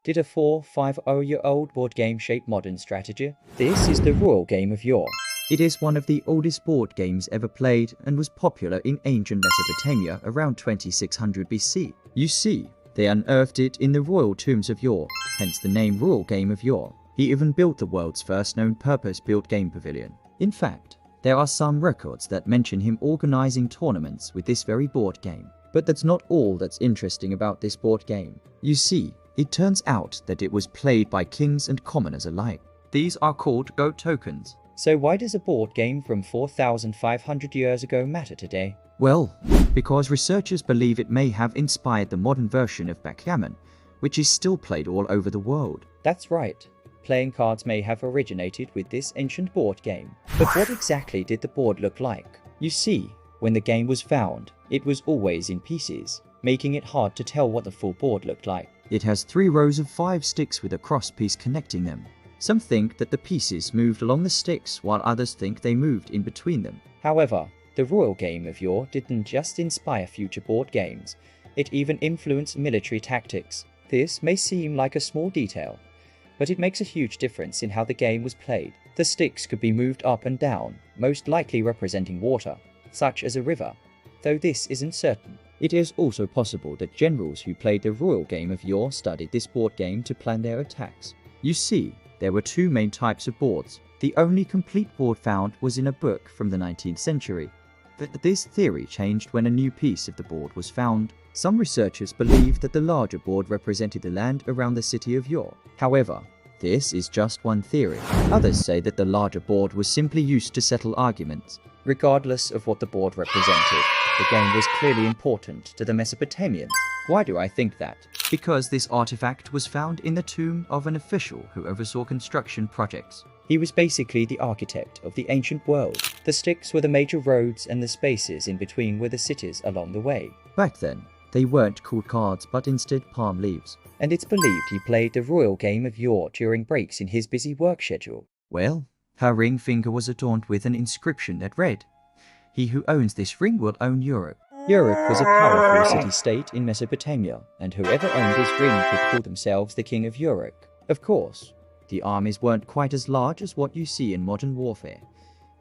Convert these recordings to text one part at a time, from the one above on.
Did a 450-year-old board game shape modern strategy? This is the royal game of yore. It is one of the oldest board games ever played and was popular in ancient Mesopotamia around 2600 BC. You see, they unearthed it in the royal tombs of yore, hence the name Royal Game of Yore. He even built the world's first known purpose-built game pavilion. In fact, there are some records that mention him organizing tournaments with this very board game. But that's not all that's interesting about this board game. You see, it turns out that it was played by kings and commoners alike. These are called goat tokens. So why does a board game from 4,500 years ago matter today? Well, because researchers believe it may have inspired the modern version of backgammon, which is still played all over the world. That's right. Playing cards may have originated with this ancient board game. But what exactly did the board look like? You see, when the game was found, it was always in pieces, making it hard to tell what the full board looked like. It has 3 rows of 5 sticks with a cross piece connecting them. Some think that the pieces moved along the sticks, while others think they moved in between them. However, the royal game of yore didn't just inspire future board games, it even influenced military tactics. This may seem like a small detail, but it makes a huge difference in how the game was played. The sticks could be moved up and down, most likely representing water, such as a river, though this isn't certain. It is also possible that generals who played the royal game of yore studied this board game to plan their attacks. You see, there were 2 main types of boards. The only complete board found was in a book from the 19th century. But this theory changed when a new piece of the board was found. Some researchers believe that the larger board represented the land around the city of Yore. However, this is just one theory. Others say that the larger board was simply used to settle arguments. Regardless of what the board represented, the game was clearly important to the Mesopotamians. Why do I think that? Because this artifact was found in the tomb of an official who oversaw construction projects. He was basically the architect of the ancient world. The sticks were the major roads and the spaces in between were the cities along the way. Back then, they weren't called cards but instead palm leaves. And it's believed he played the royal game of yore during breaks in his busy work schedule. Well, her ring finger was adorned with an inscription that read, "He who owns this ring will own Europe." Europe was a powerful city-state in Mesopotamia, and whoever owned this ring could call themselves the King of Europe. Of course, the armies weren't quite as large as what you see in modern warfare,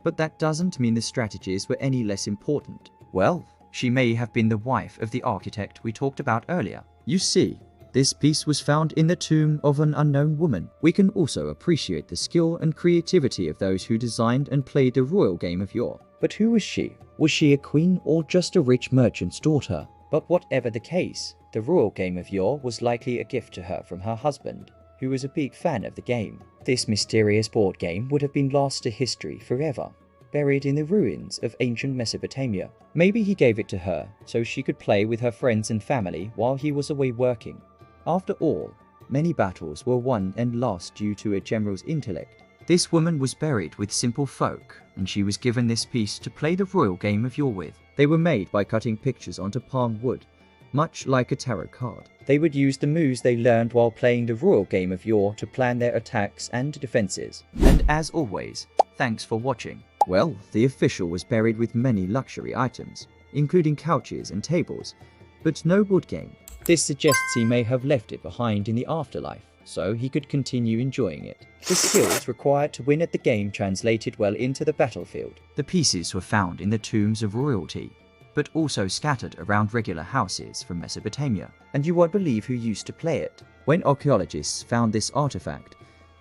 but that doesn't mean the strategies were any less important. Well, she may have been the wife of the architect we talked about earlier. You see, this piece was found in the tomb of an unknown woman. We can also appreciate the skill and creativity of those who designed and played the royal game of yore. But who was she? Was she a queen or just a rich merchant's daughter? But whatever the case, the royal game of yore was likely a gift to her from her husband, who was a big fan of the game. This mysterious board game would have been lost to history forever, buried in the ruins of ancient Mesopotamia. Maybe he gave it to her so she could play with her friends and family while he was away working. After all, many battles were won and lost due to a general's intellect. This woman was buried with simple folk, and she was given this piece to play the royal game of yore with. They were made by cutting pictures onto palm wood, much like a tarot card. They would use the moves they learned while playing the royal game of yore to plan their attacks and defenses. And as always, thanks for watching. Well, the official was buried with many luxury items, including couches and tables, but no board game. This suggests he may have left it behind in the afterlife, so he could continue enjoying it. The skills required to win at the game translated well into the battlefield. The pieces were found in the tombs of royalty, but also scattered around regular houses from Mesopotamia. And you won't believe who used to play it. When archaeologists found this artifact,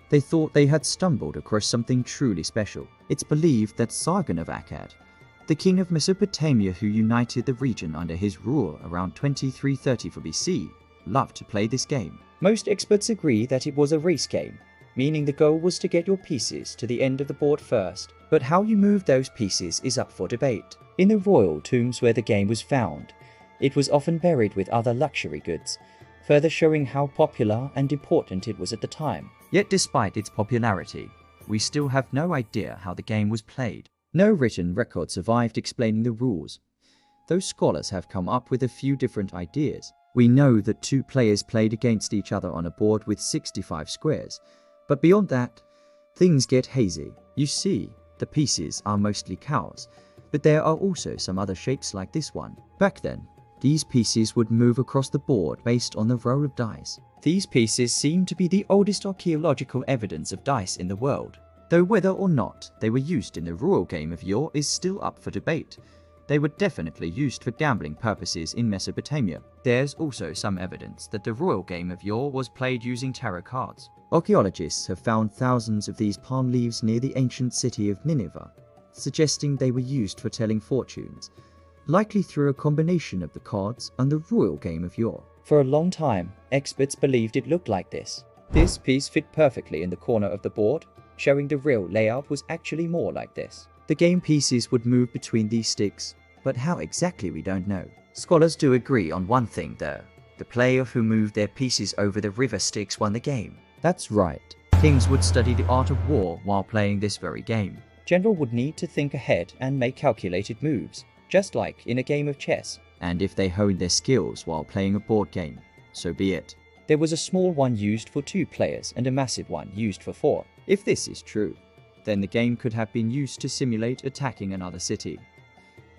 they thought they had stumbled across something truly special. It's believed that Sargon of Akkad, the king of Mesopotamia who united the region under his rule around 2334 BC, loved to play this game. Most experts agree that it was a race game, meaning the goal was to get your pieces to the end of the board first. But how you move those pieces is up for debate. In the royal tombs where the game was found, it was often buried with other luxury goods, further showing how popular and important it was at the time. Yet despite its popularity, we still have no idea how the game was played. No written record survived explaining the rules, though scholars have come up with a few different ideas. We know that 2 players played against each other on a board with 65 squares, but beyond that, things get hazy. You see, the pieces are mostly cows, but there are also some other shapes like this one. Back then, These pieces would move across the board based on the roll of dice. These pieces seem to be the oldest archaeological evidence of dice in the world, though whether or not they were used in the royal game of yore is still up for debate. They were definitely used for gambling purposes in Mesopotamia. There's also some evidence that the royal game of yore was played using tarot cards. Archaeologists have found thousands of these palm leaves near the ancient city of Nineveh, suggesting they were used for telling fortunes, likely through a combination of the cards and the royal game of yore. For a long time, experts believed it looked like this. This piece fit perfectly in the corner of the board, showing the real layout was actually more like this. The game pieces would move between these sticks, but how exactly we don't know. Scholars do agree on one thing though. The player who moved their pieces over the river sticks won the game. That's right. Kings would study the art of war while playing this very game. General would need to think ahead and make calculated moves, just like in a game of chess. And if they honed their skills while playing a board game, so be it. There was a small one used for 2 players and a massive one used for 4. If this is true, then the game could have been used to simulate attacking another city,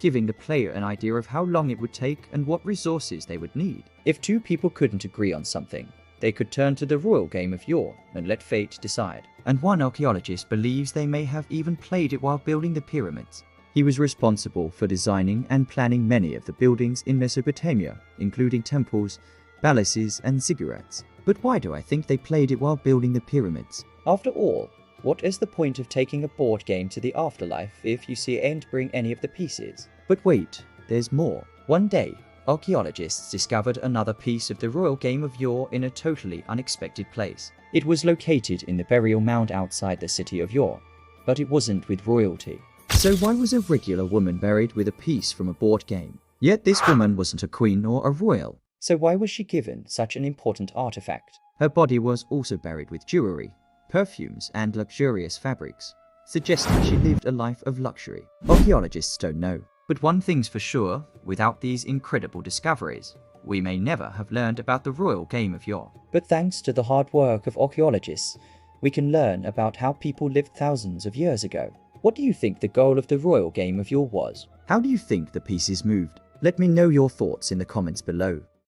giving the player an idea of how long it would take and what resources they would need. If 2 people couldn't agree on something, they could turn to the royal game of yore and let fate decide. And one archaeologist believes they may have even played it while building the pyramids. He was responsible for designing and planning many of the buildings in Mesopotamia, including temples, palaces, and ziggurats. But why do I think they played it while building the pyramids? After all, what is the point of taking a board game to the afterlife if you ain't bring any of the pieces? But wait, there's more. One day, archaeologists discovered another piece of the royal game of yore in a totally unexpected place. It was located in the burial mound outside the city of Yore, but it wasn't with royalty. So why was a regular woman buried with a piece from a board game? Yet this woman wasn't a queen or a royal. So why was she given such an important artifact? Her body was also buried with jewelry, perfumes, and luxurious fabrics, suggesting she lived a life of luxury. Archaeologists don't know. But one thing's for sure, without these incredible discoveries, we may never have learned about the royal game of yore. But thanks to the hard work of archaeologists, we can learn about how people lived thousands of years ago. What do you think the goal of the royal game of yore was? How do you think the pieces moved? Let me know your thoughts in the comments below.